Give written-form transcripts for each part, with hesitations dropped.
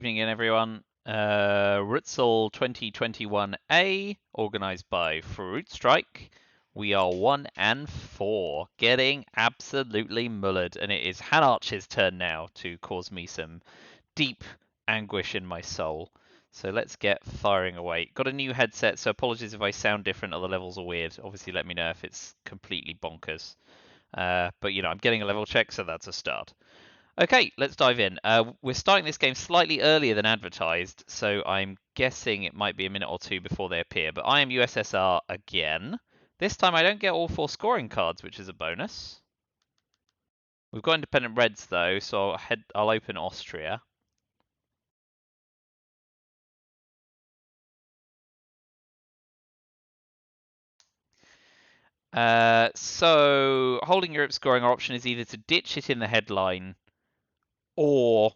Evening again, everyone. RTSL 2021A, organized by Fruit Strike. We are 1 and 4, getting absolutely mullered, and it is Hannarchie's turn now to cause me some deep anguish in my soul. So let's get firing away. Got a new headset, so apologies if I sound different or the levels are weird. Obviously, let me know if it's completely bonkers. But I'm getting a level check, so that's a start. Okay, let's dive in. We're starting this game slightly earlier than advertised, so I'm guessing it might be a minute or two before they appear. But I am USSR again. This time I don't get all 4 scoring cards, which is a bonus. We've got independent Reds though, so I'll open Austria. So holding Europe scoring, our option is either to ditch it in the headline or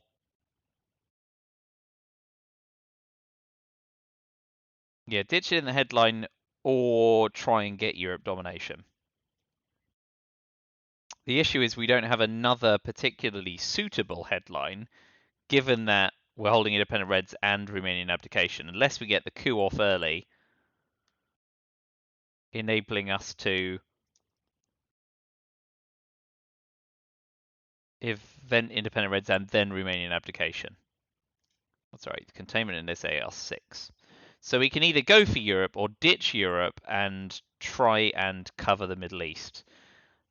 ditch it in the headline or try and get Europe domination. The issue is we don't have another particularly suitable headline, given that we're holding independent Reds and Romanian abdication, unless we get the coup off early, enabling us to event independent Reds and then Romanian abdication. That's right, containment in this AR6. So we can either go for Europe or ditch Europe and try and cover the Middle East.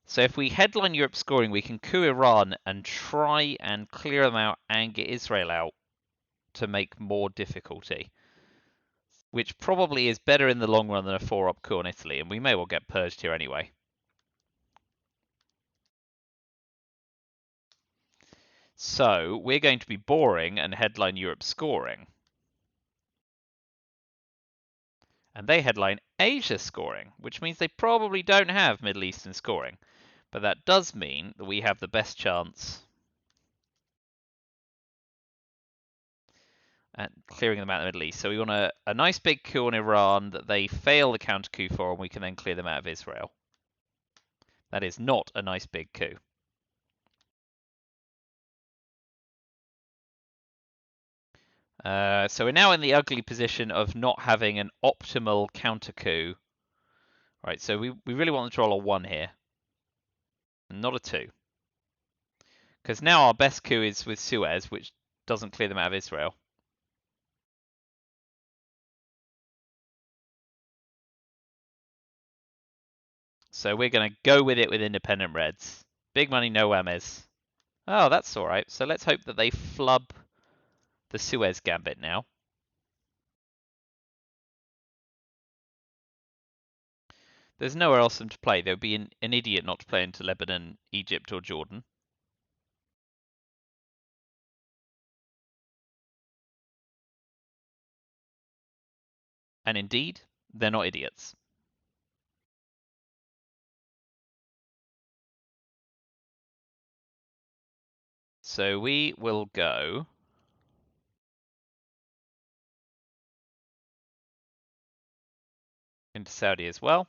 So if we headline Europe scoring, we can coup Iran and try and clear them out and get Israel out to make more difficulty, which probably is better in the long run than a 4-up coup on Italy, and we may well get purged here anyway. So we're going to be boring and headline Europe scoring. And they headline Asia scoring, which means they probably don't have Middle Eastern scoring. But that does mean that we have the best chance at clearing them out of the Middle East. So we want a nice big coup on Iran that they fail the counter coup for, and we can then clear them out of Israel. That is not a nice big coup. So we're now in the ugly position of not having an optimal counter coup. Right, so we really want to roll a 1 here, and not a 2. Because now our best coup is with Suez, which doesn't clear them out of Israel. So we're going to go with it with independent Reds. Big money, no whammies. Oh, that's alright. So let's hope that they flub the Suez Gambit now. There's nowhere else for them to play. There would be an idiot not to play into Lebanon, Egypt, or Jordan. And indeed, they're not idiots. So we will go into Saudi as well.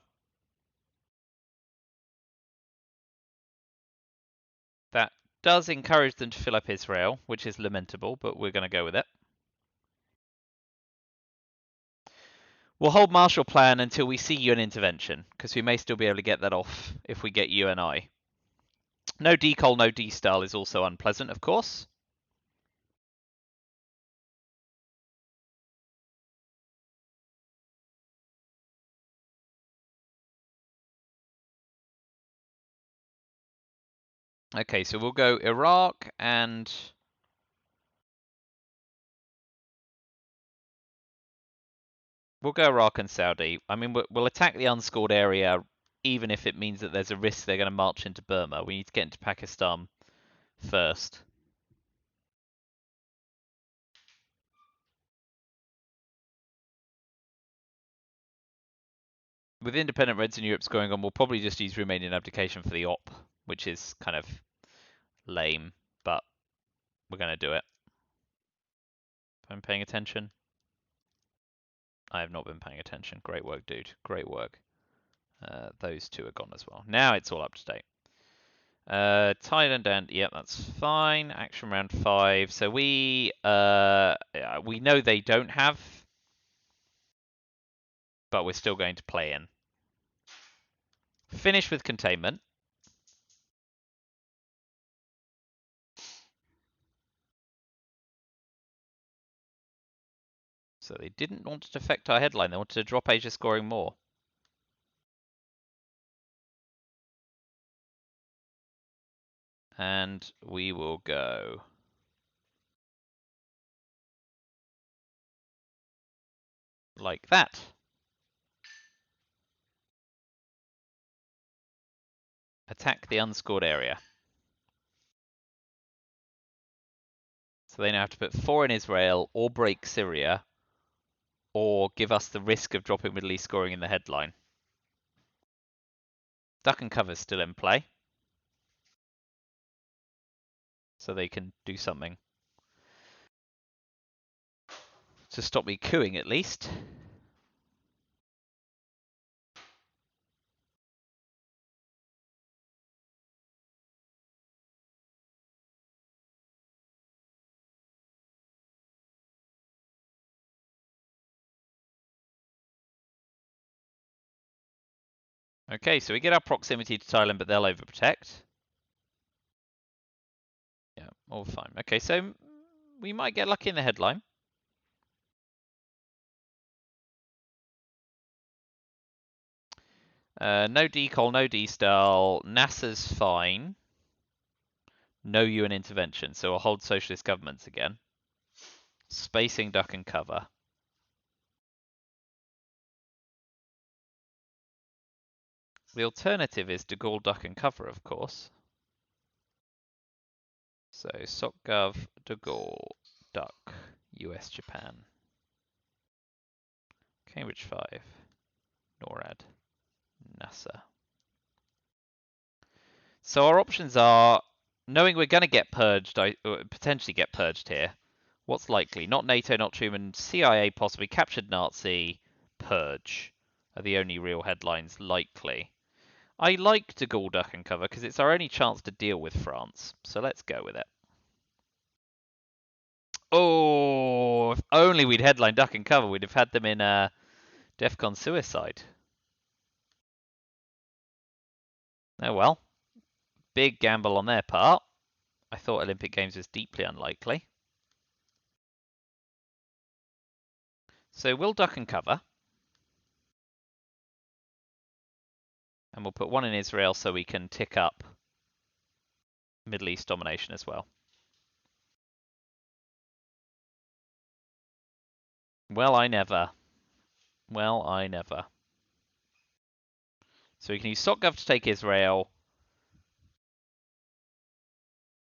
That does encourage them to fill up Israel, which is lamentable, but we're going to go with it. We'll hold Marshall Plan until we see UN intervention, because we may still be able to get that off if we get UNI. No decol, no D-style is also unpleasant, of course. Okay, so we'll go Iraq and we'll go Iraq and Saudi. I mean, we'll attack the unscored area, even if it means that there's a risk they're going to march into Burma. We need to get into Pakistan first. With independent Reds in Europe's going on, we'll probably just use Romanian abdication for the op, which is kind of lame, but we're going to do it. If I'm paying attention. I have not been paying attention. Great work, dude. Great work. Those two are gone as well. Now it's all up to date. Thailand and yep, that's fine. Action round 5. So we know they don't have, but we're still going to play in. Finish with containment. So they didn't want to affect our headline. They wanted to drop Asia scoring more. And we will go like that. Attack the unscored area. So they now have to put 4 in Israel, or break Syria, or give us the risk of dropping Middle East scoring in the headline. Duck and cover's still in play. So they can do something to stop me cooing at least. Okay, so we get our proximity to Thailand, but they'll overprotect. Yeah, all fine. Okay, so we might get lucky in the headline. No decol, no D-style. NASA's fine. No UN intervention, so we'll hold socialist governments again. Spacing, duck and cover. The alternative is De Gaulle, duck and cover, of course. So SocGov, De Gaulle, duck, US, Japan. Cambridge 5, NORAD, NASA. So our options are, knowing we're going to get purged, potentially get purged here. What's likely? Not NATO, not Truman, CIA possibly, captured Nazi, purge are the only real headlines likely. I like De Gaulle, duck and cover because it's our only chance to deal with France. So let's go with it. Oh, if only we'd headline duck and cover, we'd have had them in DEFCON suicide. Oh well. Big gamble on their part. I thought Olympic Games was deeply unlikely. So we'll duck and cover. And we'll put 1 in Israel so we can tick up Middle East domination as well. Well, I never. Well, I never. So we can use SocGov to take Israel.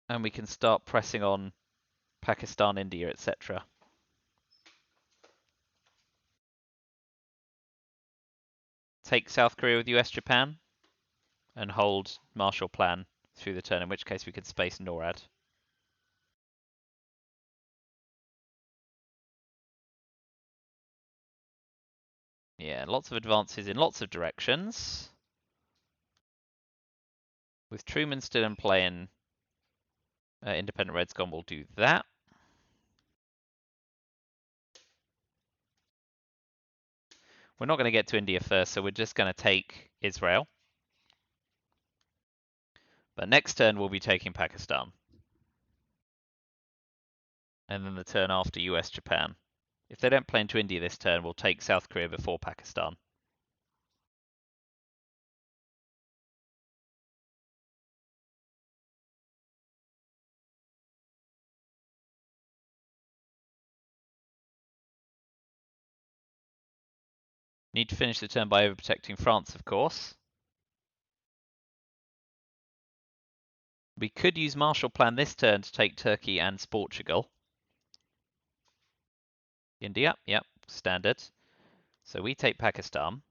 And we can start pressing on Pakistan, India, etc. Take South Korea with US, Japan. And hold Marshall Plan through the turn, in which case we could space NORAD. Yeah, lots of advances in lots of directions. With Truman still in play and Independent Red's gone, we'll do that. We're not going to get to India first, so we're just going to take Israel. But next turn, we'll be taking Pakistan. And then the turn after US, Japan. If they don't play into India this turn, we'll take South Korea before Pakistan. Need to finish the turn by overprotecting France, of course. We could use Marshall Plan this turn to take Turkey and Portugal. India, yep, standard. So we take Pakistan.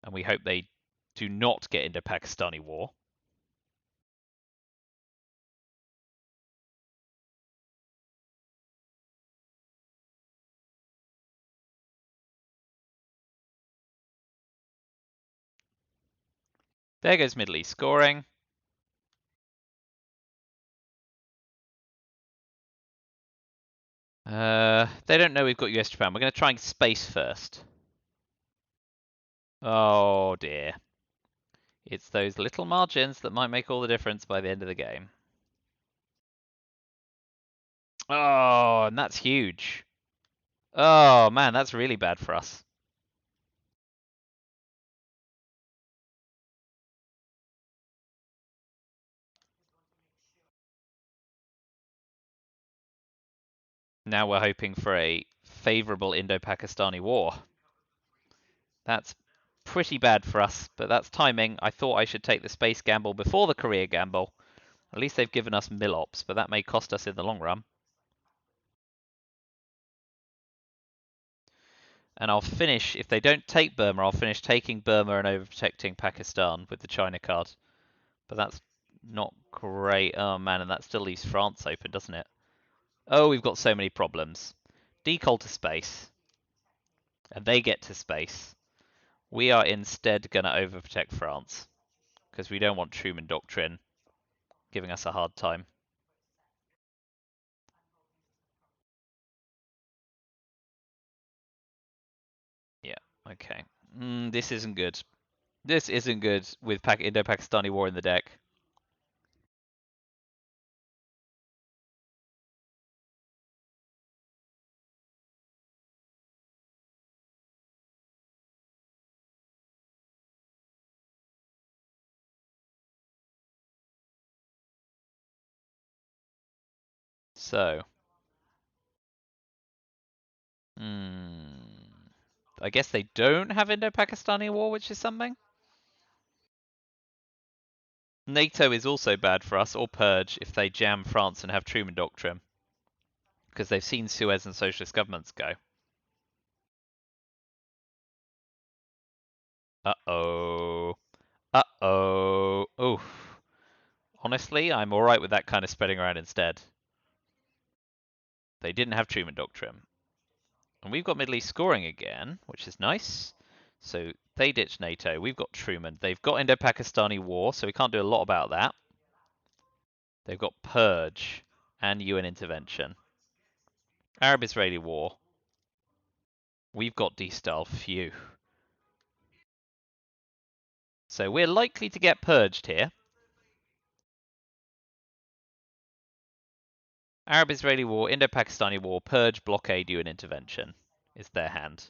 And we hope they do not get into Pakistani war. There goes Middle East scoring. They don't know we've got US Japan. We're going to try and space first. Oh dear. It's those little margins that might make all the difference by the end of the game. Oh, and that's huge. Oh man, that's really bad for us. Now we're hoping for a favorable Indo-Pakistani war. That's pretty bad for us, but that's timing. I thought I should take the space gamble before the Korea gamble. At least they've given us Milops, but that may cost us in the long run. And I'll finish, if they don't take Burma, I'll finish taking Burma and overprotecting Pakistan with the China card. But that's not great. Oh man, and that still leaves France open, doesn't it? Oh, we've got so many problems. Decol to space. And they get to space. We are instead going to overprotect France. Because we don't want Truman Doctrine giving us a hard time. Yeah, okay. This isn't good. This isn't good with Indo-Pakistani war in the deck. So, I guess they don't have Indo-Pakistani war, which is something. NATO is also bad for us, or Purge, if they jam France and have Truman Doctrine. Because they've seen Suez and socialist governments go. Uh-oh. Uh-oh. Oof. Honestly, I'm alright with that kind of spreading around instead. They didn't have Truman Doctrine. And we've got Middle East scoring again, which is nice. So they ditched NATO. We've got Truman. They've got Indo-Pakistani war, so we can't do a lot about that. They've got Purge and UN intervention. Arab-Israeli war. We've got D-Style. Phew. So we're likely to get purged here. Arab-Israeli war, Indo-Pakistani war, purge, blockade, UN intervention is their hand.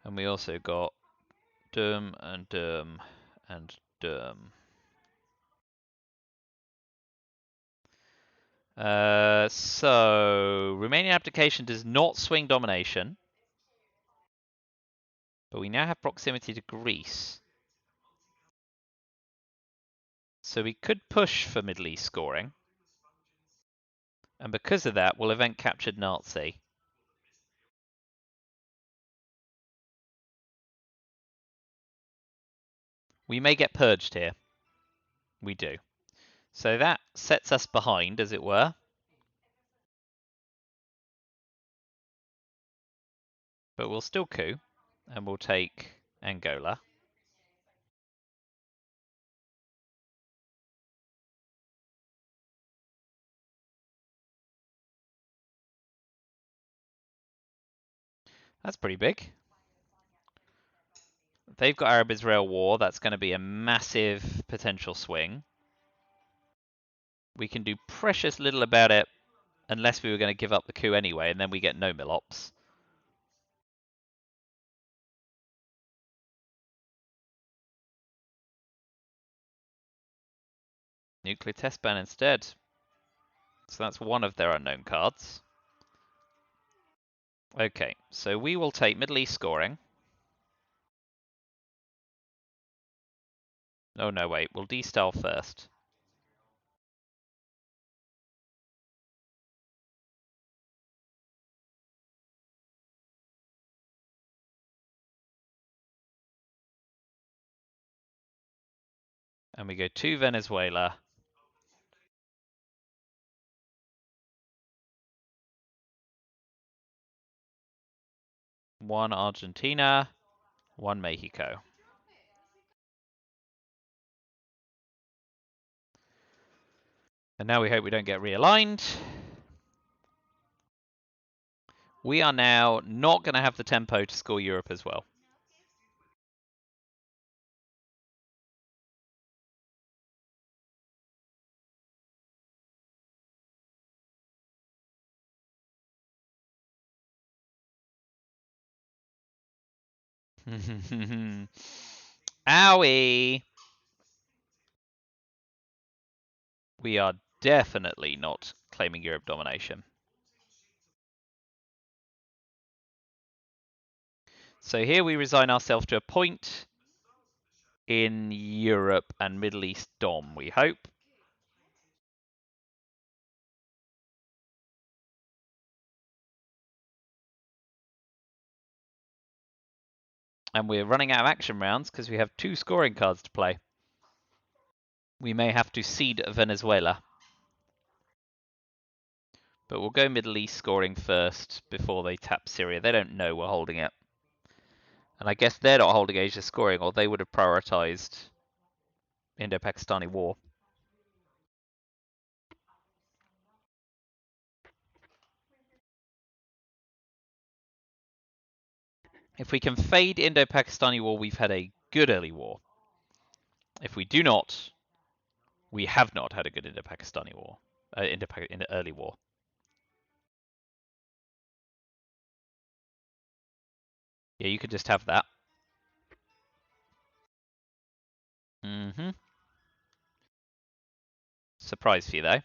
And we also got Durm and Durm and Durm. So Romanian application does not swing domination, but we now have proximity to Greece. So we could push for Middle East scoring. And because of that, we'll event captured Nazi. We may get purged here. We do. So that sets us behind, as it were. But we'll still coup, and we'll take Angola. That's pretty big. They've got Arab-Israel war. That's going to be a massive potential swing. We can do precious little about it unless we were going to give up the coup anyway, and then we get no Milops. Nuclear test ban instead. So that's one of their unknown cards. Okay, so we will take Middle East scoring. Oh no, wait, we'll de-style first. And we go to Venezuela. One Argentina. 1 Mexico. And now we hope we don't get realigned. We are now not going to have the tempo to score Europe as well. Owie! We are definitely not claiming Europe domination. So here we resign ourselves to a point in Europe and Middle East Dom, we hope. And we're running out of action rounds because we have 2 scoring cards to play. We may have to cede Venezuela. But we'll go Middle East scoring first before they tap Syria. They don't know we're holding it. And I guess they're not holding Asia scoring, or they would have prioritized Indo-Pakistani war. If we can fade Indo-Pakistani war, we've had a good early war. If we do not, we have not had a good Indo-Pakistani war. Early war. Yeah, you could just have that. Mm-hmm. Surprise for you, though.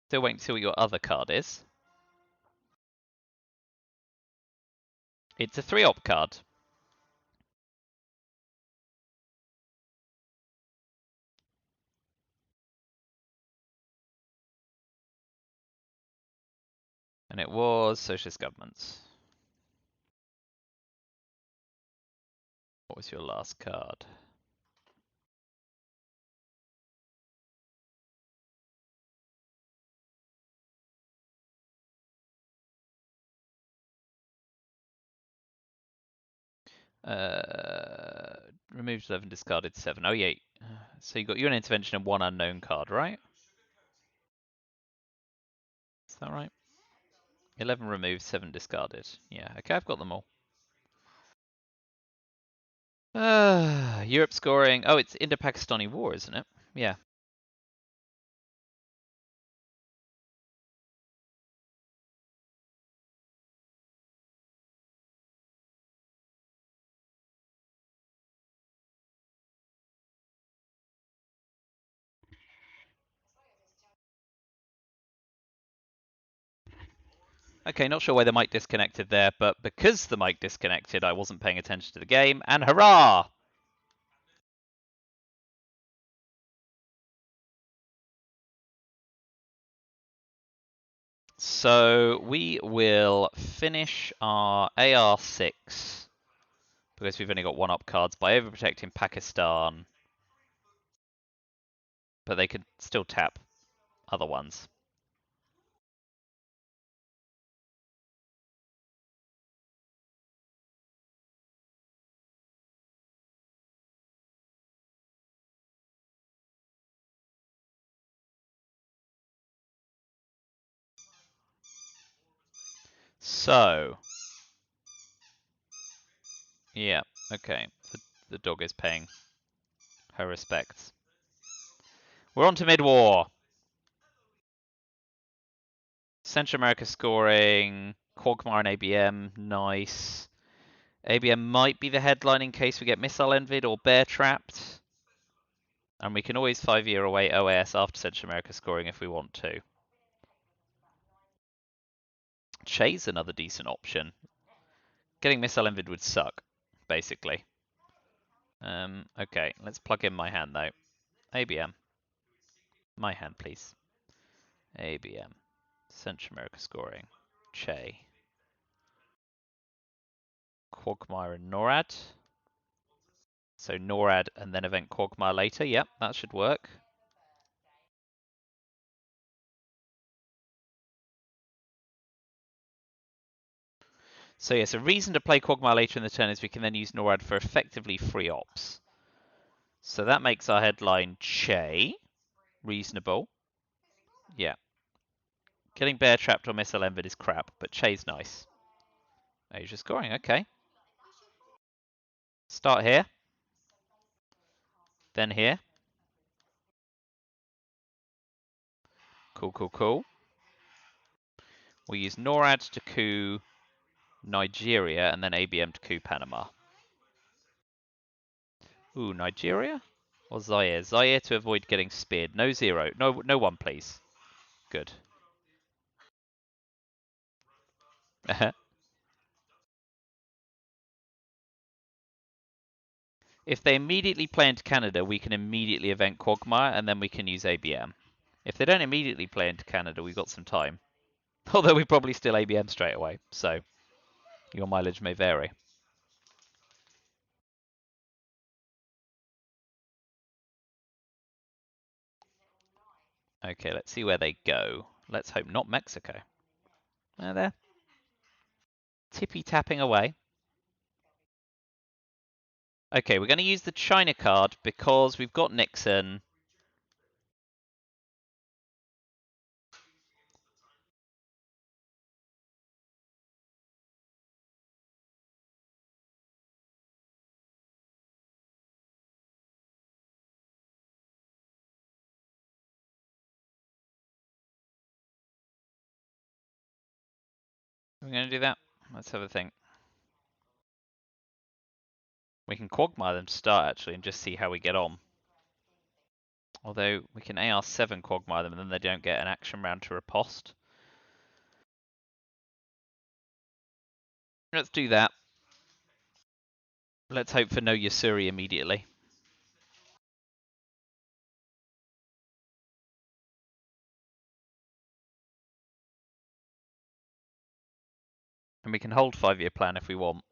Still waiting to see what your other card is. It's a 3-op card. And it was Socialist Governments. What was your last card? Removed 11, discarded 7. Oh, yeah. So you got UN intervention and 1 unknown card, right? Is that right? 11 removed, 7 discarded. Yeah, okay, I've got them all. Europe scoring. Oh, it's Indo-Pakistani war, isn't it? Yeah. Okay, not sure why the mic disconnected there, but because the mic disconnected, I wasn't paying attention to the game, and hurrah! So we will finish our AR6, because we've only got 1-op cards, by overprotecting Pakistan, but they could still tap other ones. So, yeah, okay. The dog is paying her respects. We're on to mid-war. Central America scoring, Quagmire and ABM, nice. ABM might be the headline in case we get missile envied or bear trapped. And we can always 5-year away OAS after Central America scoring if we want to. Che's another decent option. Getting missile envied would suck, basically. Okay, let's plug in my hand though. ABM. My hand, please. ABM. Central America scoring. Che. Quagmire and NORAD. So NORAD and then event Quagmire later. Yep, that should work. So yes, a reason to play Quagmire later in the turn is we can then use NORAD for effectively free ops. So that makes our headline Che reasonable. Yeah. Getting bear trapped or missile envied is crap, but Che's nice. Asia scoring, okay. Start here. Then here. Cool, cool, cool. We use NORAD to coup Nigeria and then ABM to coup Panama. Ooh, Nigeria? Or Zaire? Zaire to avoid getting speared. No 0. No 1, please. Good. If they immediately play into Canada, we can immediately event Quagmire and then we can use ABM. If they don't immediately play into Canada, we've got some time. Although we probably still ABM straight away, so your mileage may vary. Okay, let's see where they go. Let's hope not Mexico. They're tippy-tapping away. Okay, we're going to use the China card because we've got Nixon. We're going to do that. Let's have a think. We can Quagmire them to start, actually, and just see how we get on. Although, we can AR7 Quagmire them, and then they don't get an action round to riposte. Let's do that. Let's hope for no Yasuri immediately. And we can hold 5-year plan if we want.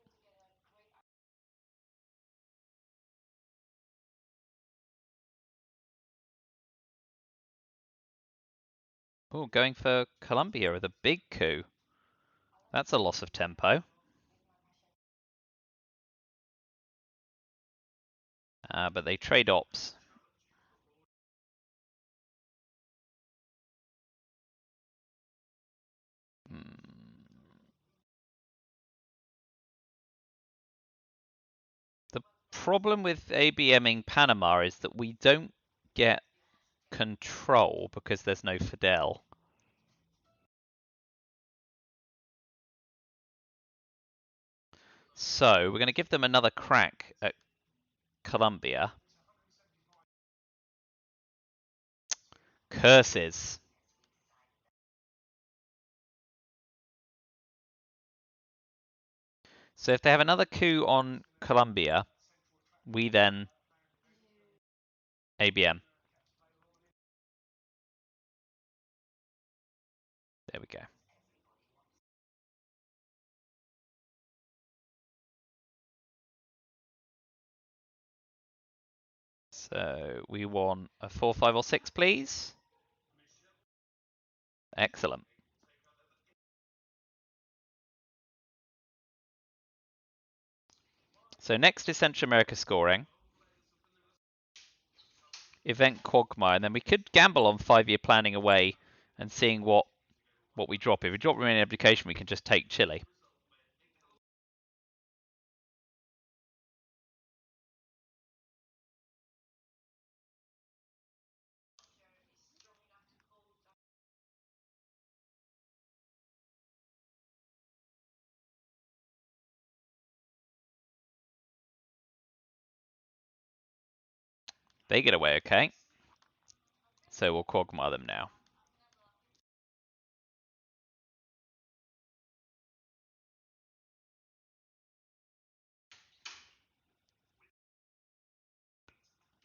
Oh, going for Colombia with a big coup. That's a loss of tempo. But they trade ops. The problem with ABMing Panama is that we don't get control because there's no Fidel. So we're going to give them another crack at Colombia. Curses. So if they have another coup on Colombia, we then ABM. There we go. So we want a 4, 5, or 6, please. Excellent. So next is Central America scoring. Event Quagmire, and then we could gamble on 5-year planning away and seeing what we drop. If we drop remaining abdication, we can just take Chile. They get away okay. So we'll Quagmire them now.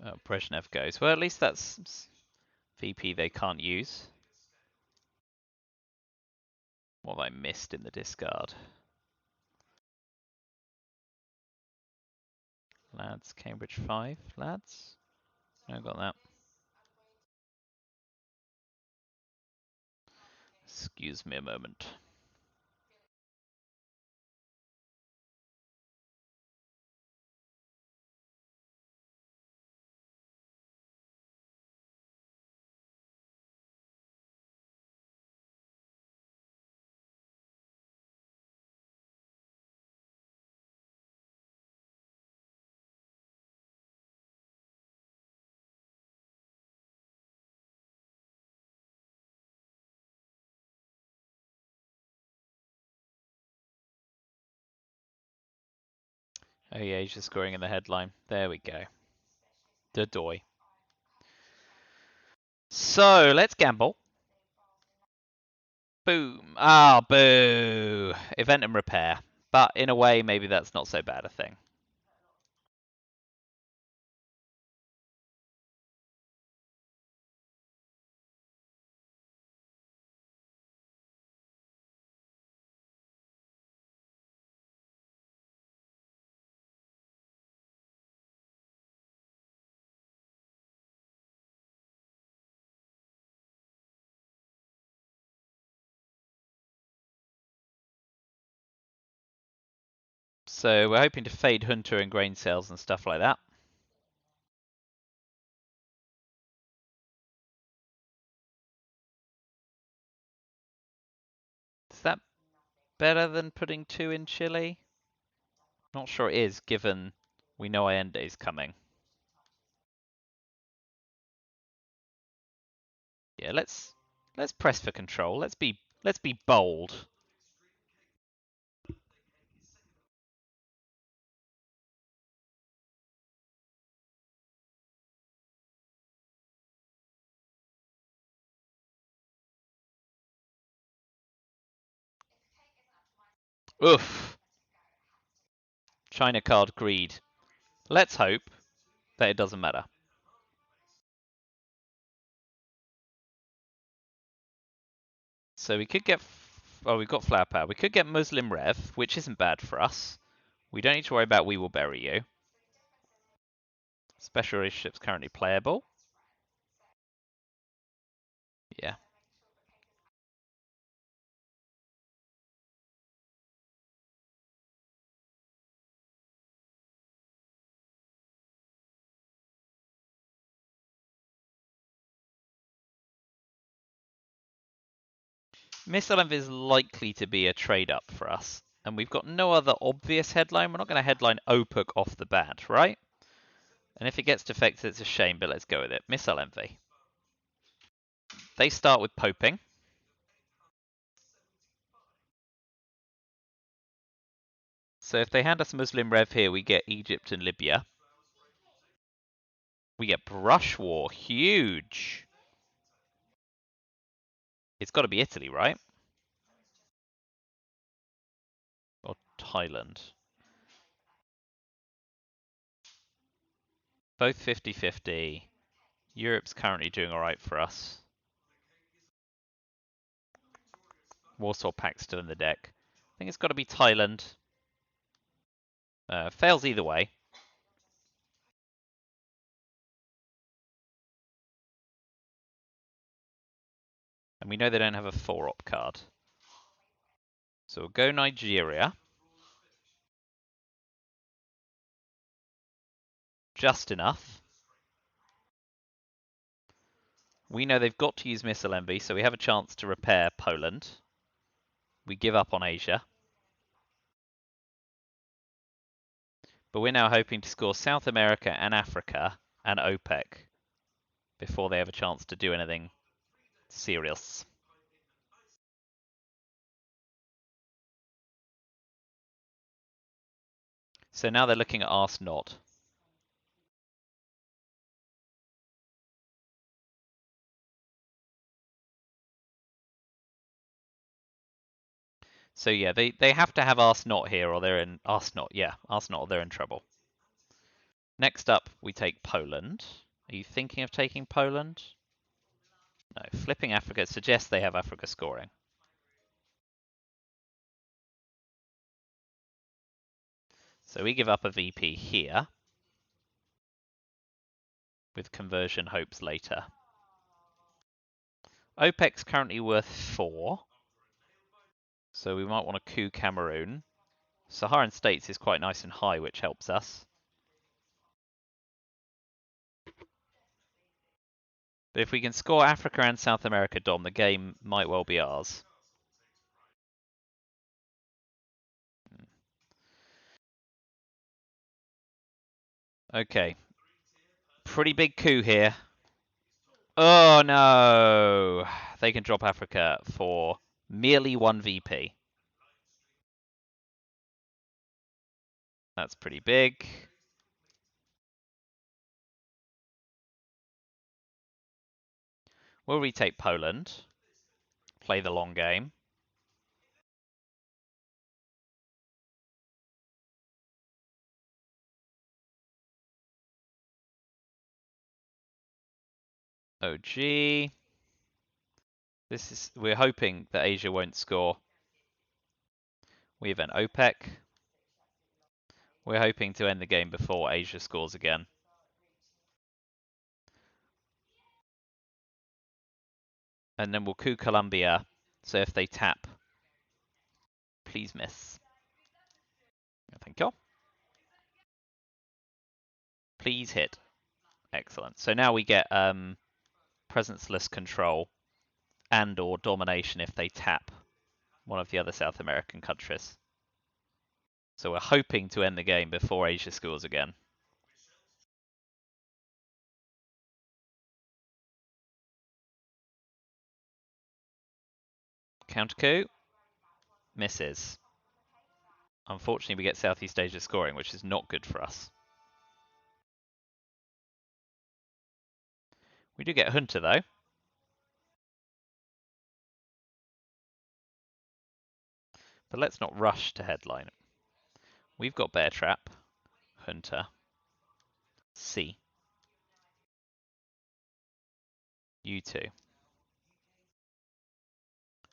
Oh, Brezhnev goes. Well, at least that's VP they can't use. What have I missed in the discard? Lads, Cambridge 5, lads. I got that. Excuse me a moment. Oh yeah, he's just scoring in the headline. There we go. The doy. So let's gamble. Boom. Ah, boo. Event and repair. But in a way, maybe that's not so bad a thing. So we're hoping to fade Hunter and grain sales and stuff like that. Is that better than putting 2 in Chile? Not sure it is, given we know Allende's coming. Yeah, let's press for control. Let's be bold. Oof. China card greed. Let's hope that it doesn't matter. So we could get, oh, we've got flower power. We could get Muslim Rev, which isn't bad for us. We don't need to worry about We Will Bury You. Special relationship's currently playable. Yeah. Missile Envy is likely to be a trade up for us. And we've got no other obvious headline. We're not going to headline OOOH off the bat, right? And if it gets defected, it's a shame, but let's go with it. Missile Envy. They start with poping. So if they hand us Muslim Rev here, we get Egypt and Libya. We get Brush War. Huge. It's got to be Italy, right? Or Thailand. Both 50-50. Europe's currently doing alright for us. Warsaw Pact still in the deck. I think it's got to be Thailand. Fails either way. And we know they don't have a 4-op card. So we'll go Nigeria. Just enough. We know they've got to use Missile Envy, so we have a chance to repair Poland. We give up on Asia. But we're now hoping to score South America and Africa and OPEC before they have a chance to do anything serious. So now they're looking at Arse Not. So yeah, they have to have Arse Not here or they're in Arse Not, yeah, Arse Not or they're in trouble. Next up, we take Poland. Are you thinking of taking Poland? No, flipping Africa suggests they have Africa scoring. So we give up a VP here with conversion hopes later. OPEC's currently worth 4. So we might want to coup Cameroon. Saharan States is quite nice and high, which helps us. But if we can score Africa and South America, Dom, the game might well be ours. Okay. Pretty big coup here. Oh no! They can drop Africa for merely 1 VP. That's pretty big. We'll retake Poland. Play the long game. OG. We're hoping that Asia won't score. We event OPEC. We're hoping to end the game before Asia scores again. And then we'll coup Colombia. So if they tap, please miss. Thank you. Please hit. Excellent. So now we get presenceless control and or domination if they tap one of the other South American countries. So we're hoping to end the game before Asia scores again. Counter coup. Misses. Unfortunately, we get Southeast Asia scoring, which is not good for us. We do get Junta, though. But let's not rush to headline. We've got Bear Trap, Junta, C. U2.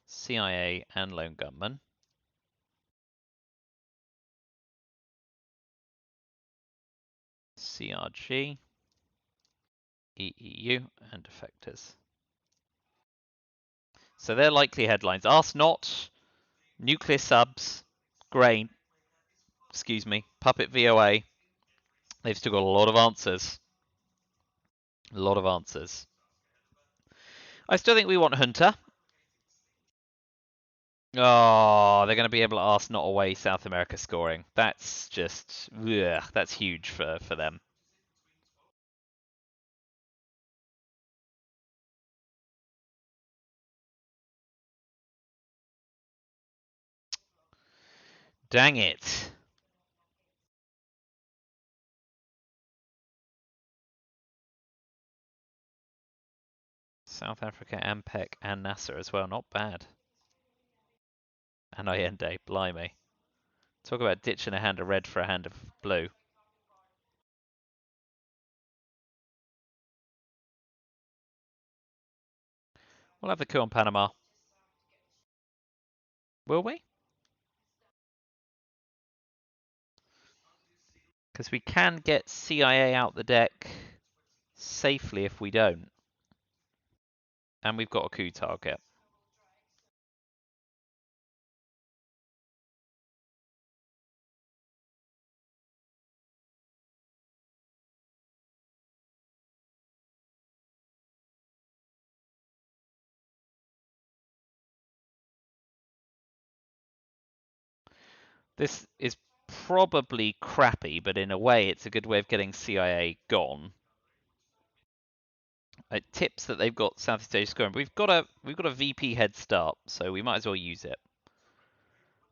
CIA and Lone Gunman. CRG. EEU and Defectors. So they're likely headlines. Ask Not, Nuclear Subs, Grain, excuse me, Puppet VOA. They've still got a lot of answers. A lot of answers. I still think we want Hunter. Oh, they're going to be able to ask Not away South America scoring. That's just, ugh, that's huge for them. Dang it. South Africa, Ampec, and NASA as well. Not bad. And Allende, blimey. Talk about ditching a hand of red for a hand of blue. We'll have the coup on Panama. Will we? Because we can get CIA out the deck safely if we don't. And we've got a coup target. This is probably crappy, but in a way it's a good way of getting CIA gone. It tips that they've got Southeast Asia scoring, but we've got a VP head start, so we might as well use it.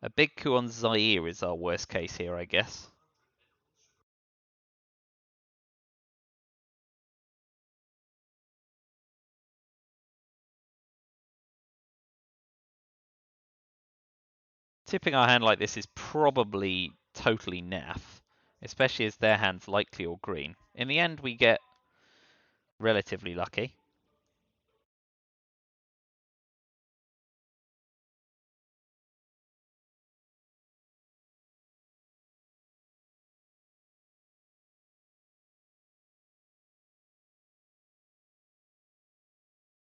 A big coup on Zaire is our worst case here, I guess. Tipping our hand like this is probably totally naff, especially as their hand's likely all green. In the end, we get relatively lucky.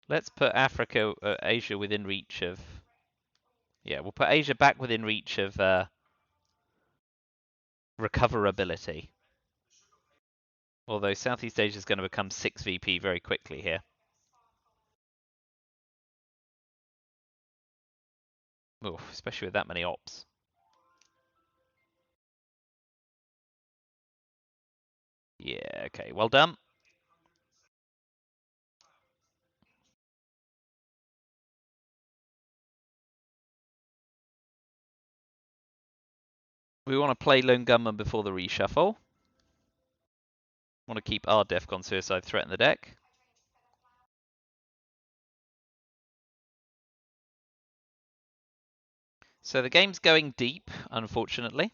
Let's put Asia within reach of... Yeah, we'll put Asia back within reach of recoverability. Although Southeast Asia is going to become 6 VP very quickly here. Oof, especially with that many ops. Yeah, okay, well done. We want to play Lone Gunman before the reshuffle. Want to keep our Defcon Suicide Threat in the deck. So the game's going deep, unfortunately.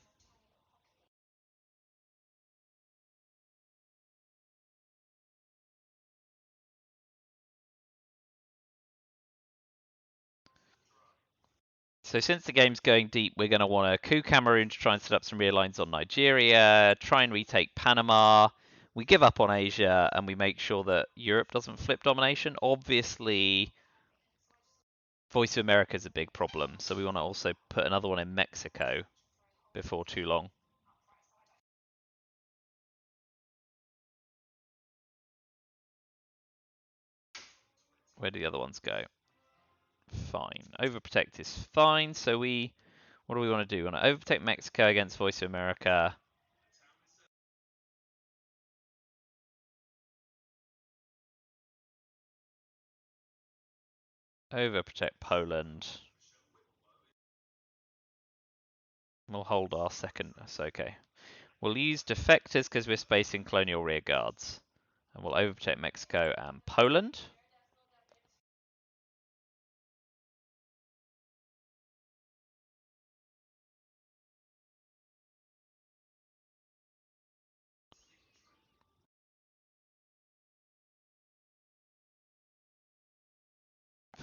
So since the game's going deep, we're going to want to coup Cameroon to try and set up some rear lines on Nigeria, try and retake Panama. We give up on Asia, and we make sure that Europe doesn't flip domination. Obviously, Voice of America is a big problem, so we want to also put another one in Mexico before too long. Where do the other ones go? Fine. Overprotect is fine, so what do we want to do? We want to overprotect Mexico against Voice of America. Overprotect Poland. We'll hold our second. That's okay. We'll use defectors because we're spacing colonial rear guards. And we'll overprotect Mexico and Poland.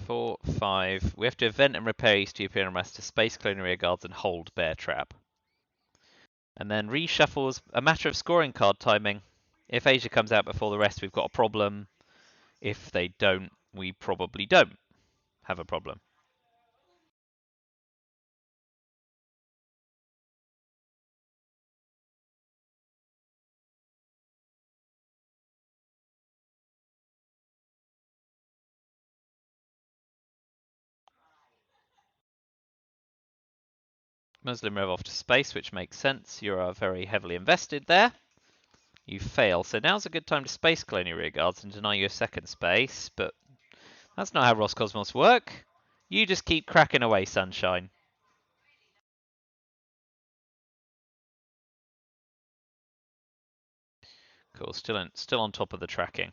Four, five. We have to event and repair East European arrest to space colonial rear guards and hold Bear Trap. And then reshuffles a matter of scoring card timing. If Asia comes out before the rest, we've got a problem. If they don't, we probably don't have a problem. Muslim rev off to space, which makes sense. You are very heavily invested there. You fail. So now's a good time to space colonial rear guards and deny you a second space, but that's not how Roscosmos work. You just keep cracking away, sunshine. Cool, still on top of the tracking.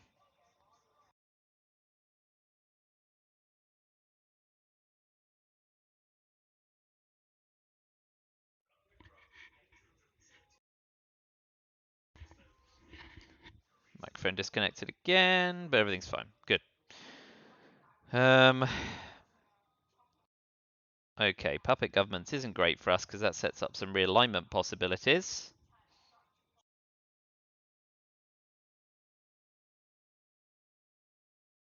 Microphone disconnected again, but everything's fine. Good. Okay, puppet governments isn't great for us because that sets up some realignment possibilities.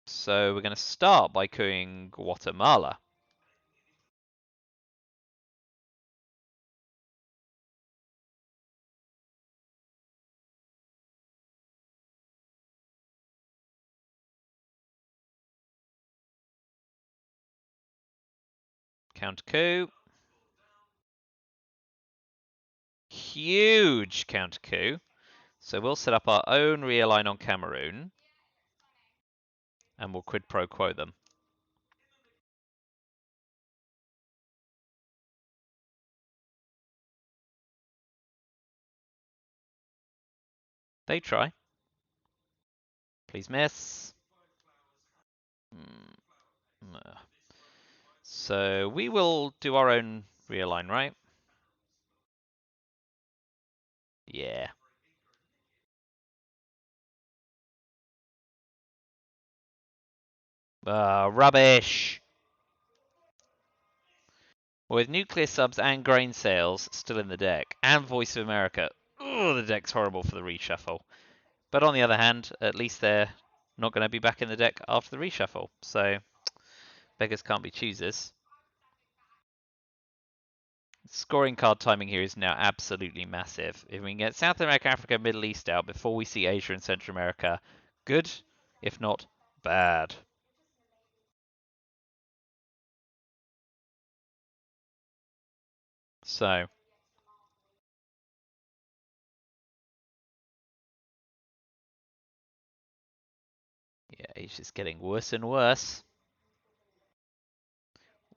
So we're going to start by cooing Guatemala. Counter coup. Huge counter coup. So we'll set up our own realign on Cameroon. And we'll quid pro quo them. They try. Please miss. So we will do our own realign, right? Yeah. Rubbish. With nuclear subs and grain sales still in the deck, and Voice of America, the deck's horrible for the reshuffle. But on the other hand, at least they're not going to be back in the deck after the reshuffle. So beggars can't be choosers. Scoring card timing here is now absolutely massive. If we can get South America, Africa, Middle East out before we see Asia and Central America, good. If not, bad. So yeah, it's just getting worse and worse.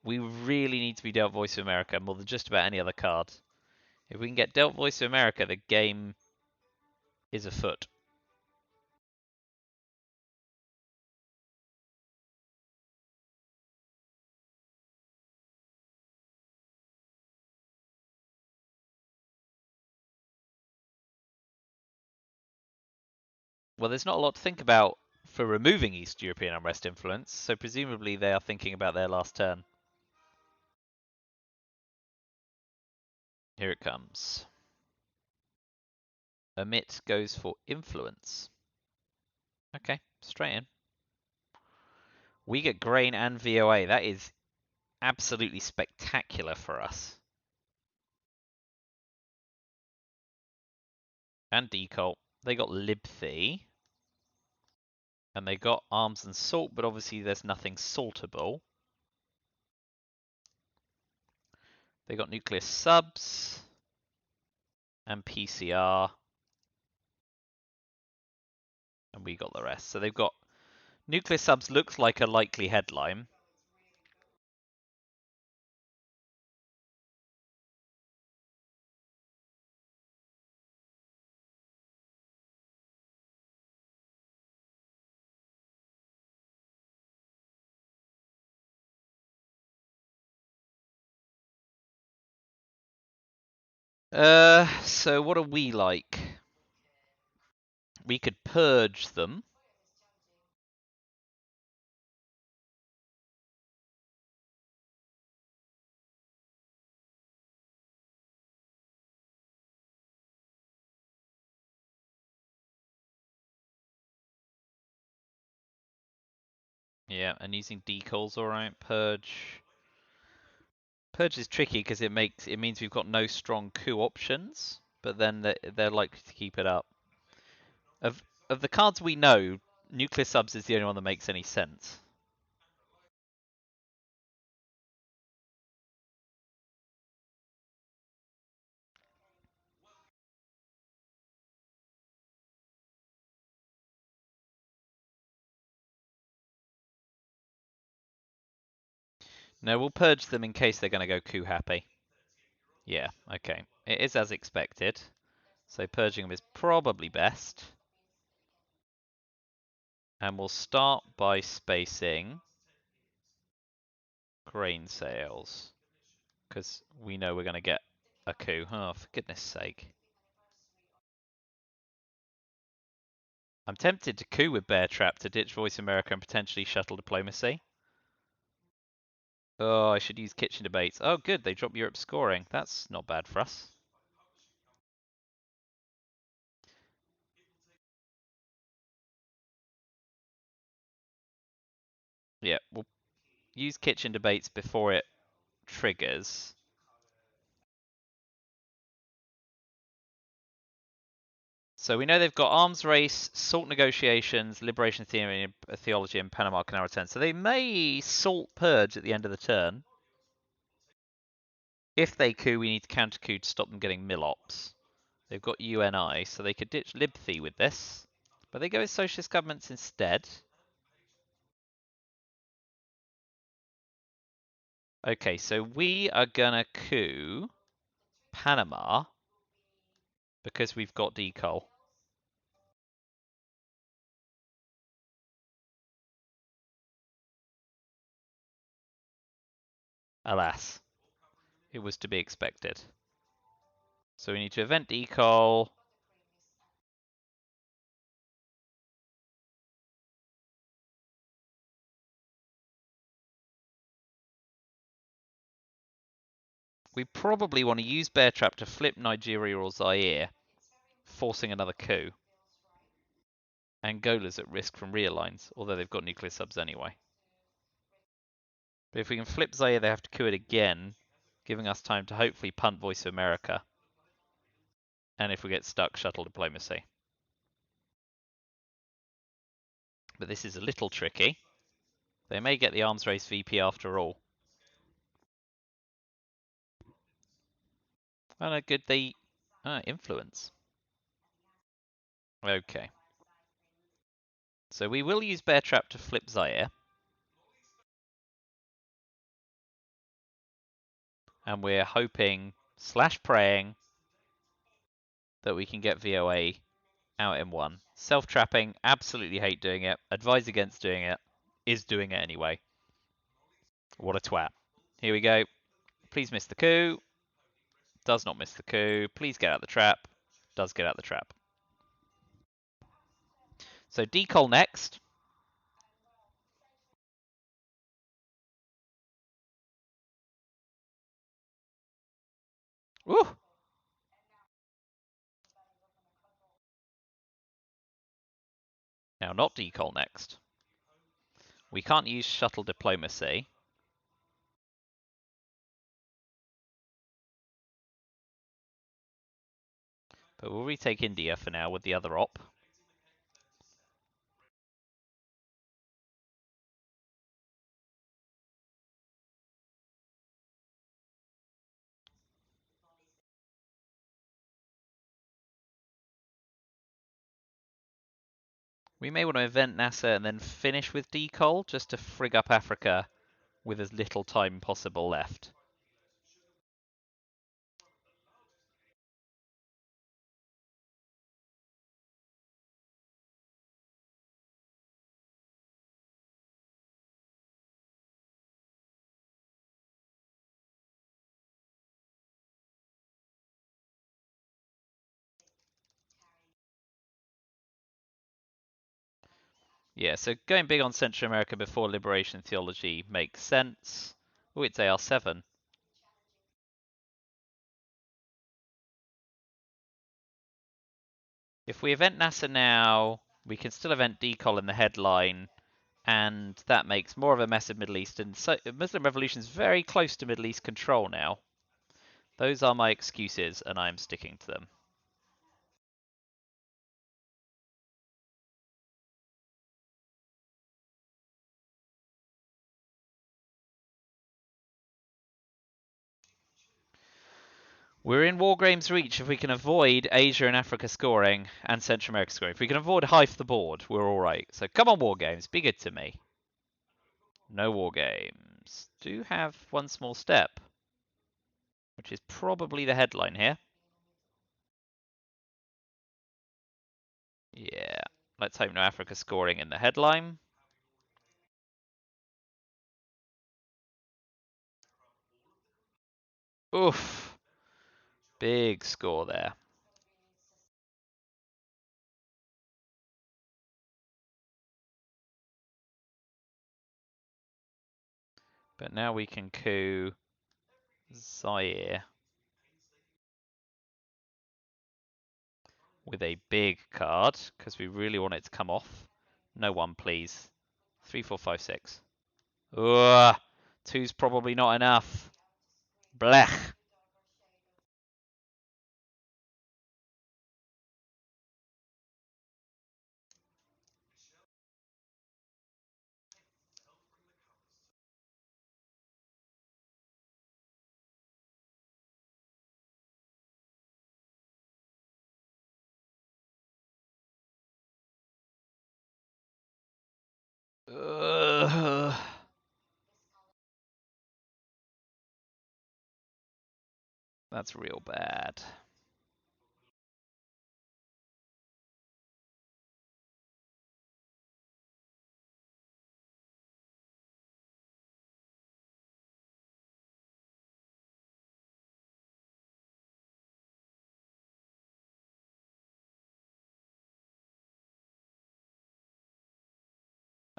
We really need to be dealt Voice of America more than just about any other card. If we can get dealt Voice of America, the game is afoot. Well, there's not a lot to think about for removing East European unrest influence, so presumably they are thinking about their last turn. Here it comes. Emit goes for influence. Okay, straight in. We get grain and VOA. That is absolutely spectacular for us. And Decult. They got Libthy. And they got arms and salt, but obviously there's nothing saltable. They got nuclear subs and PCR. And we got the rest. So they've got nuclear subs looks like a likely headline. So what are we like? We could purge them. Yeah, and using decals, alright. Purge. Purge is tricky because it means we've got no strong coup options, but then they're likely to keep it up. Of the cards we know, nuclear subs is the only one that makes any sense. No, we'll purge them in case they're going to go coup happy. Yeah, okay. It is as expected. So purging them is probably best. And we'll start by spacing grain sales. Because we know we're going to get a coup. Oh, for goodness sake. I'm tempted to coup with Bear Trap to ditch Voice America and potentially shuttle diplomacy. Oh, I should use kitchen debates. Oh, good. They drop Europe scoring. That's not bad for us. Yeah, we'll use kitchen debates before it triggers. So we know they've got arms race, salt negotiations, liberation theory, theology, and Panama Canal return. So they may salt purge at the end of the turn. If they coup, we need to counter coup to stop them getting mill ops. They've got UNI, so they could ditch Libthy with this. But they go with socialist governments instead. Okay, so we are gonna coup Panama because we've got decol. Alas, it was to be expected. So we need to event decol. We probably want to use Bear Trap to flip Nigeria or Zaire, forcing another coup. Angola's at risk from realigns, although they've got nuclear subs anyway. But if we can flip Zaire, they have to coup it again, giving us time to hopefully punt Voice of America. And if we get stuck, shuttle diplomacy. But this is a little tricky. They may get the arms race VP after all. Oh no, good, they... influence. Okay. So we will use Bear Trap to flip Zaire. And we're hoping, slash praying, that we can get VOA out in one. Self-trapping, absolutely hate doing it. Advise against doing it. Is doing it anyway. What a twat. Here we go. Please miss the coup. Does not miss the coup. Please get out the trap. Does get out the trap. So decol next. Woo! Now not decol next. We can't use shuttle diplomacy. But we'll retake India for now with the other op. We may want to event NASA and then finish with decol just to frig up Africa with as little time possible left. Yeah, so going big on Central America before liberation theology makes sense. Oh, it's AR7. If we event NASA now, we can still event decol in the headline, and that makes more of a mess of Middle East. And so Muslim Revolution is very close to Middle East control now. Those are my excuses, and I'm sticking to them. We're in War Games reach if we can avoid Asia and Africa scoring and Central America scoring. If we can avoid half the board, we're all right. So come on, War Games, be good to me. No War Games. Do have one small step, which is probably the headline here. Yeah, let's hope no Africa scoring in the headline. Oof. Big score there. But now we can coup Zaire with a big card because we really want it to come off. No one, please. 3, 4, 5, 6. Ugh. Two's probably not enough. Blech. Ugh. That's real bad.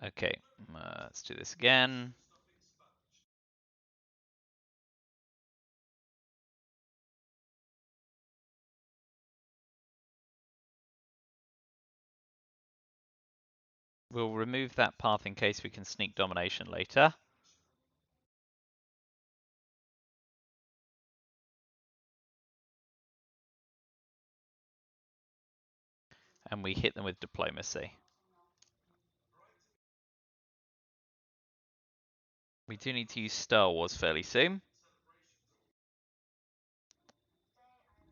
Okay, let's do this again. We'll remove that path in case we can sneak domination later. And we hit them with diplomacy. We do need to use Star Wars fairly soon.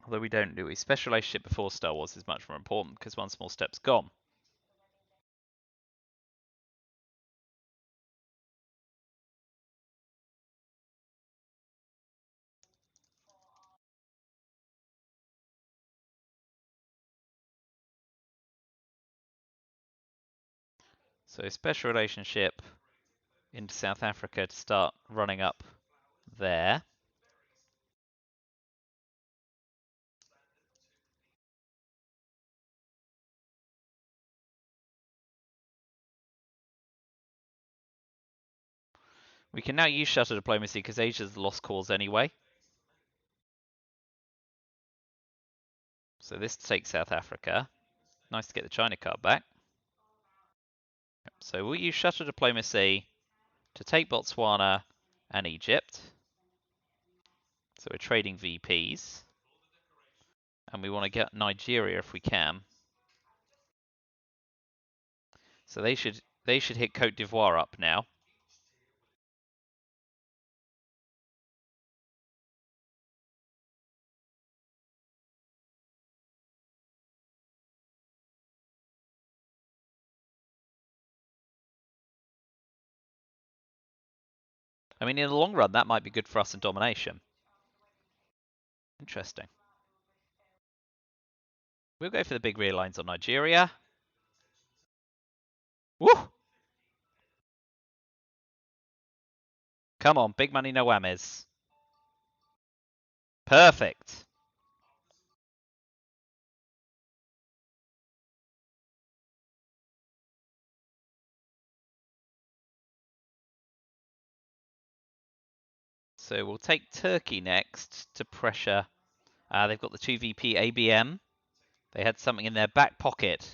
Although we don't do a special relationship before Star Wars is much more important because one small step's gone. So special relationship into South Africa to start running up there. We can now use shutter diplomacy because Asia's the lost cause anyway. So this takes South Africa. Nice to get the China card back. So we'll use shutter diplomacy to take Botswana and Egypt. So we're trading VPs. And we want to get Nigeria if we can. So they should hit Cote d'Ivoire up now. I mean, in the long run, that might be good for us in domination. Interesting. We'll go for the big rear lines on Nigeria. Woo! Come on, big money, no whammies. Perfect. So we'll take Turkey next to pressure. They've got the 2VP ABM. They had something in their back pocket.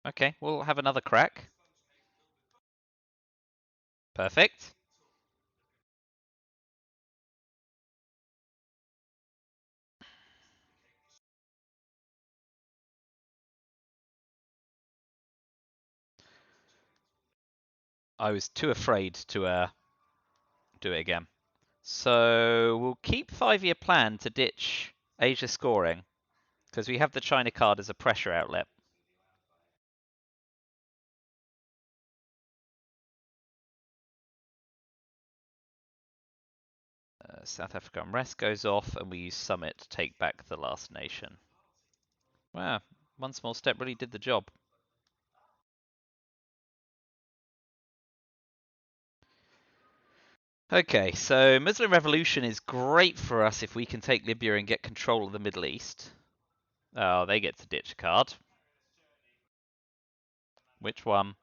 Okay, we'll have another crack. Perfect. I was too afraid to do it again. So we'll keep 5-year plan to ditch Asia scoring because we have the China card as a pressure outlet. South Africa unrest goes off and we use Summit to take back the last nation. Wow, one small step really did the job. Okay, so Muslim Revolution is great for us if we can take Libya and get control of the Middle East. Oh, they get to ditch a card. Which one?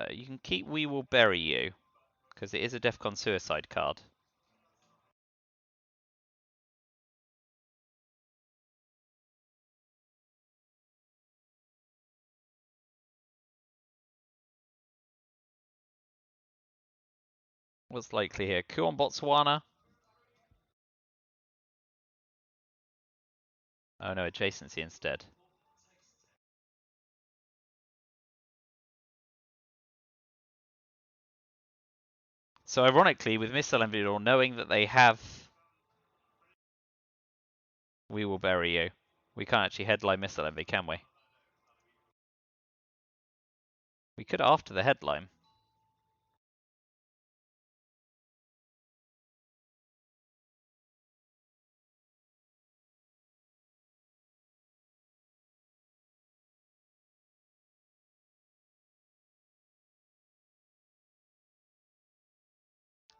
You can keep We Will Bury You, because it is a DEFCON suicide card. What's likely here? Coup on Botswana? Oh no, adjacency instead. So ironically, with Missile Envy, or knowing that they have We Will Bury You, we can't actually headline Missile Envy, can we? We could after the headline.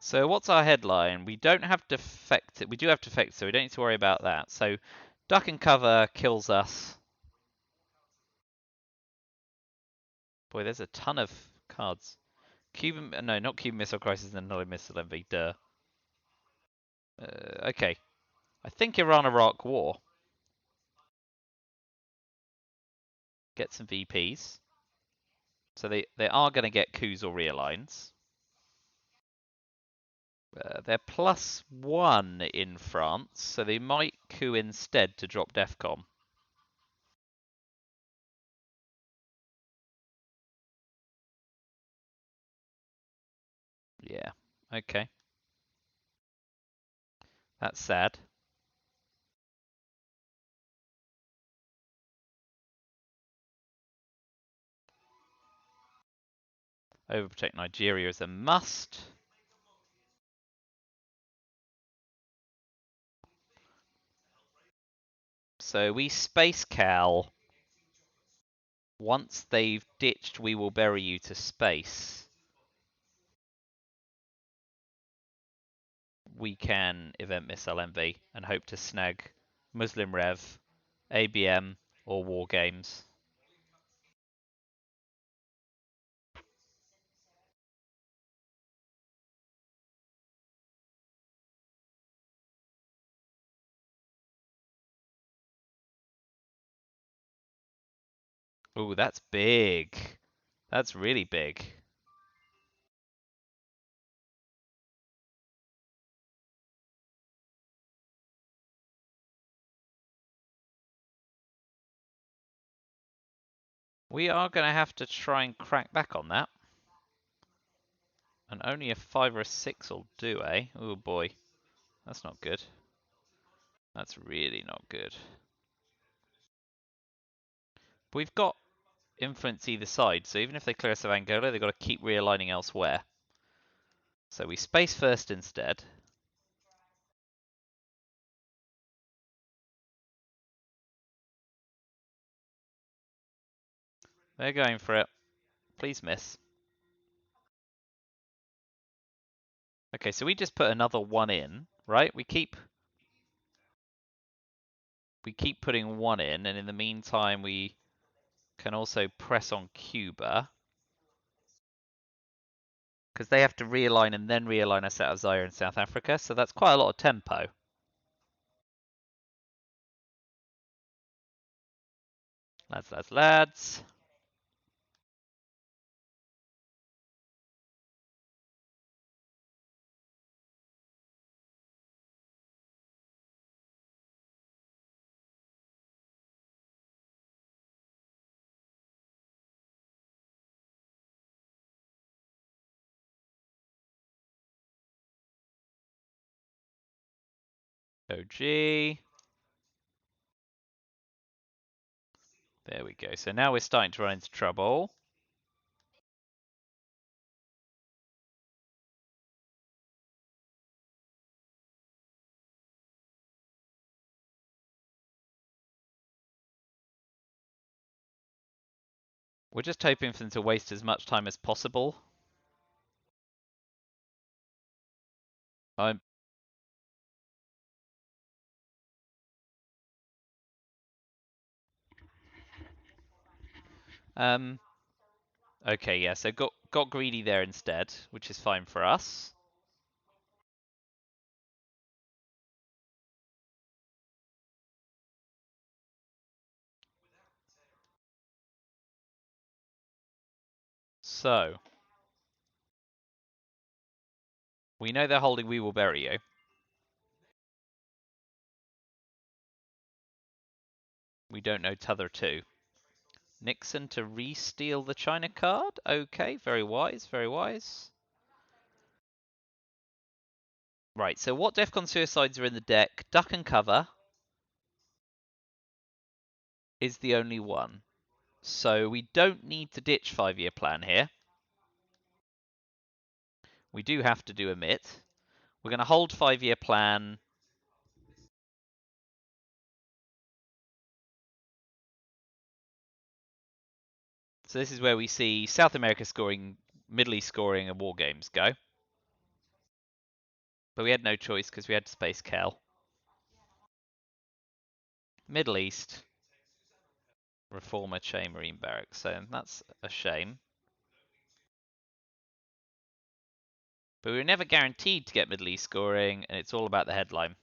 So what's our headline? We don't have defect. We do have defect, so we don't need to worry about that. So duck and cover kills us. Boy, there's a ton of cards. Cuban, no, not Cuban Missile Crisis and not Missile Envy. Duh. Okay. I think Iran-Iraq War. Get some VPs. So they are going to get coups or realigns. They're +1 in France, so they might coup instead to drop DEFCON. Yeah, okay. That's sad. Overprotect Nigeria is a must. So we space Cal Once they've ditched We Will Bury You to space, we can event missile MV and hope to snag Muslim Rev, ABM, or War Games. Ooh, that's big. That's really big. We are going to have to try and crack back on that. And only a 5 or a 6 will do, eh? Oh boy. That's not good. That's really not good. But we've got influence either side, so even if they clear us of Angola, they've got to keep realigning elsewhere. So we space first instead. They're going for it. Please miss. Okay, so we just put another 1 in, right? We keep putting 1 in, and in the meantime we can also press on Cuba. Because they have to realign and then realign us out of Zaire and South Africa, so that's quite a lot of tempo. Lads. OG. There we go. So now we're starting to run into trouble. We're just hoping for them to waste as much time as possible. I'm Okay, yeah, so got greedy there instead, which is fine for us. So we know they're holding We Will Bury You. We don't know T'other 2. Nixon to re-steal the China card? Okay, very wise, very wise. Right, so what Defcon suicides are in the deck? Duck and Cover is the only one. So we don't need to ditch 5-year plan here. We do have to do Emit. We're going to hold 5-year plan. So this is where we see South America scoring, Middle East scoring, and War Games go. But we had no choice because we had to space Cal. Middle East, Reformer, Chain, Marine Barracks. So that's a shame. But we were never guaranteed to get Middle East scoring, and it's all about the headline.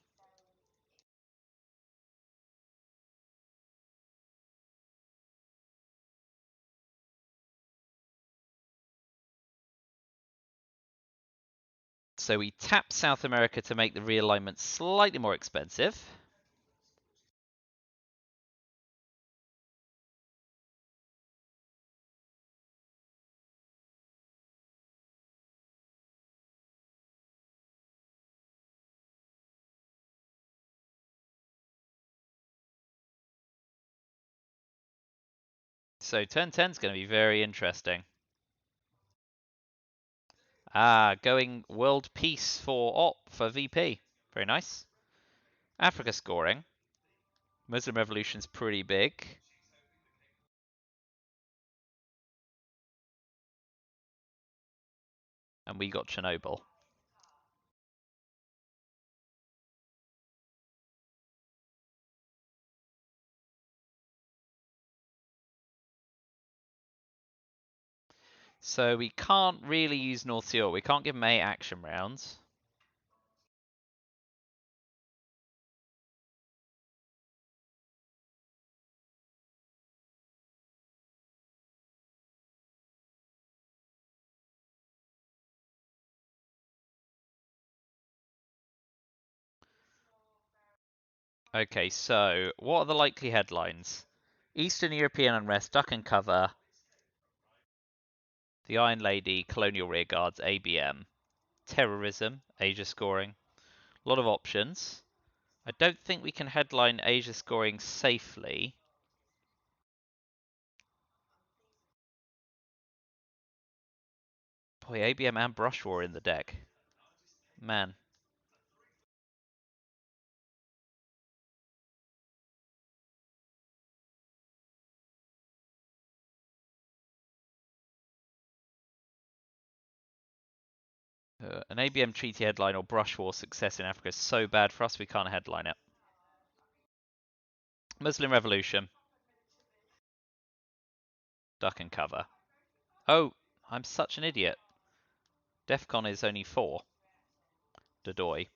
So we tap South America to make the realignment slightly more expensive. So turn 10 is going to be very interesting. Going world peace for VP. Very nice. Africa scoring. Muslim revolution's pretty big. And we got Chernobyl. So we can't really use North Sea Oil. We can't give them 8 action rounds. Okay, so what are the likely headlines? Eastern European unrest, duck and cover, the Iron Lady, colonial rearguards, ABM, terrorism, Asia scoring. A lot of options. I don't think we can headline Asia scoring safely. Boy, ABM and Brush War in the deck. Man. An ABM treaty headline or Brush War success in Africa is so bad for us we can't headline it. Muslim Revolution. Duck and cover. Oh, I'm such an idiot. DEFCON is only 4. Dodoy.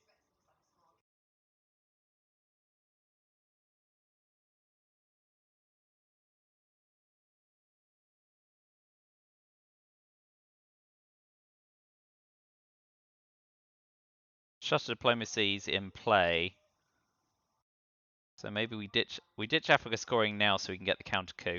Shutter diplomacy's in play. So maybe we ditch Africa scoring now so we can get the counter coup.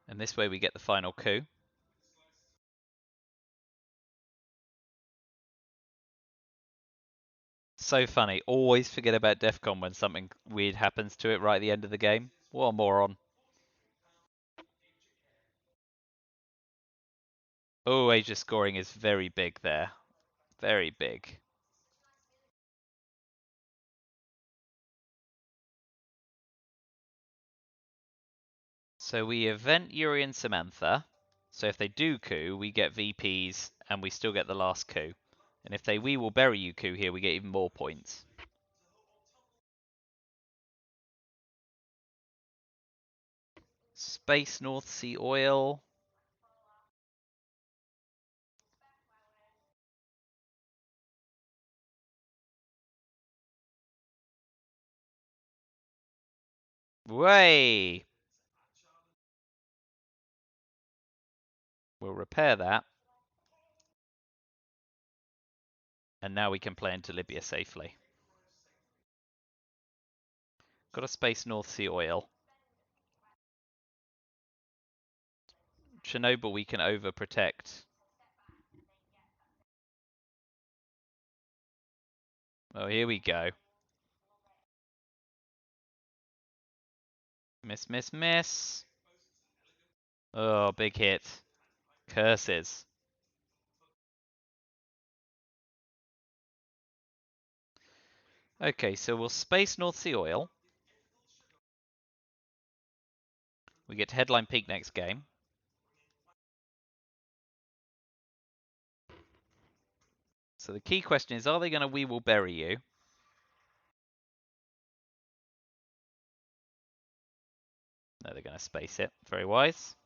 And this way we get the final coup. So funny. Always forget about DEFCON when something weird happens to it right at the end of the game. What a moron. Oh, Asia scoring is very big there. Very big. So we event Yuri and Samantha. So if they do coup, we get VPs and we still get the last coup. And if they we will bury you coup here, we get even more points. Space North Sea Oil. Way. We'll repair that. And now we can play into Libya safely. Got a Space North Sea Oil. Chernobyl we can overprotect. Oh, here we go. Miss, miss, miss. Oh, big hit. Curses. Okay, so we'll Space North Sea Oil. We get to headline peak next game. So the key question is, are they going to We Will Bury You? No, they're going to space it. Very wise.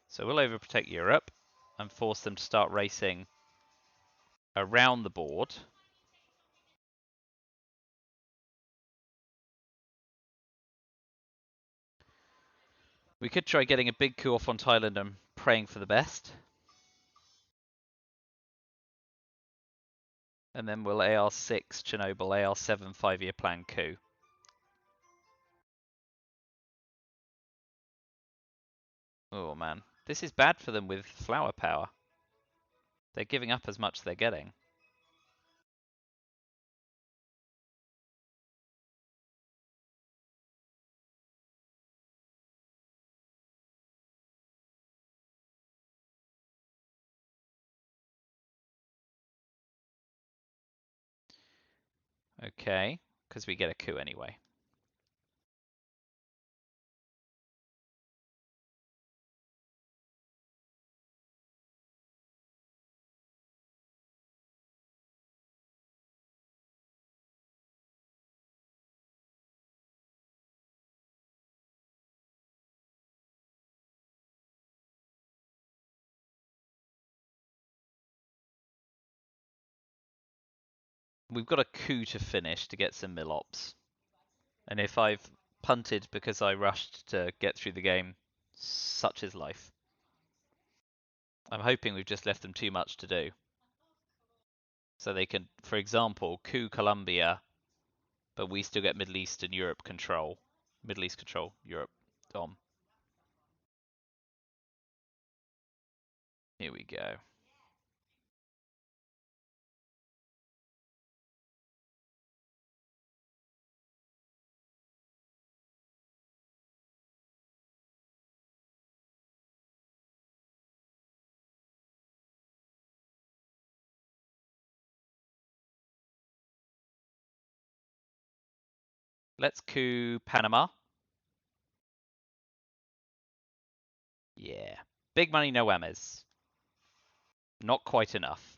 So we'll overprotect Europe and force them to start racing around the board. We could try getting a big coup off on Thailand and praying for the best. And then we'll AR6 Chernobyl, AR7 5-year plan coup. Oh man, this is bad for them with flower power. They're giving up as much as they're getting. Okay, because we get a coup anyway. We've got a coup to finish to get some mill ops. And if I've punted because I rushed to get through the game, such is life. I'm hoping we've just left them too much to do. So they can, for example, coup Colombia, but we still get Middle East and Europe control. Middle East control, Europe dom. Here we go. Let's coup Panama. Yeah. Big money, no whammies. Not quite enough.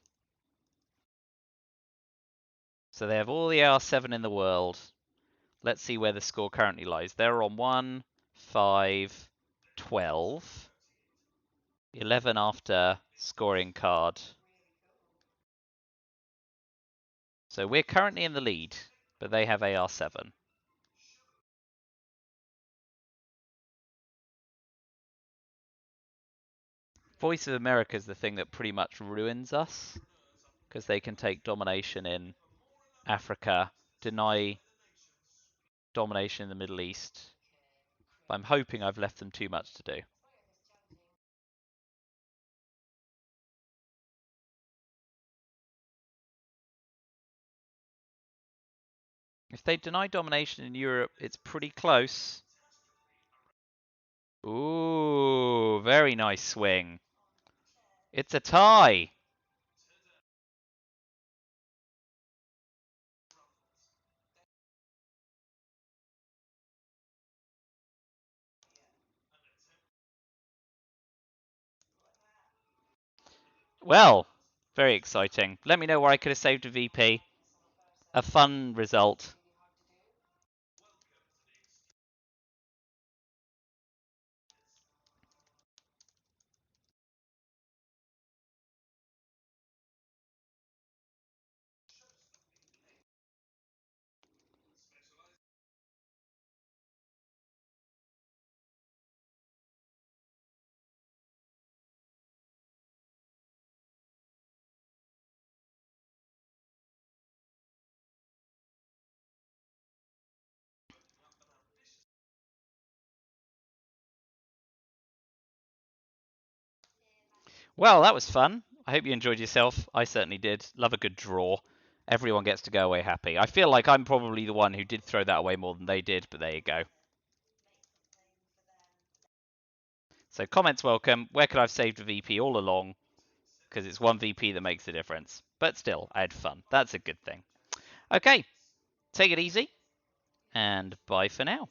So they have all the R7 in the world. Let's see where the score currently lies. They're on 1, 5, 12. 11 after scoring card. So we're currently in the lead, but they have AR7. Voice of America is the thing that pretty much ruins us, because they can take domination in Africa, deny domination in the Middle East. I'm hoping I've left them too much to do. If they deny domination in Europe, it's pretty close. Ooh, very nice swing. It's a tie. Well, very exciting. Let me know where I could have saved a VP. A fun result. Well, that was fun. I hope you enjoyed yourself. I certainly did. Love a good draw. Everyone gets to go away happy. I feel like I'm probably the one who did throw that away more than they did, but there you go. So comments welcome. Where could I have saved a VP all along? Because it's one VP that makes the difference. But still, I had fun. That's a good thing. Okay, take it easy, and bye for now.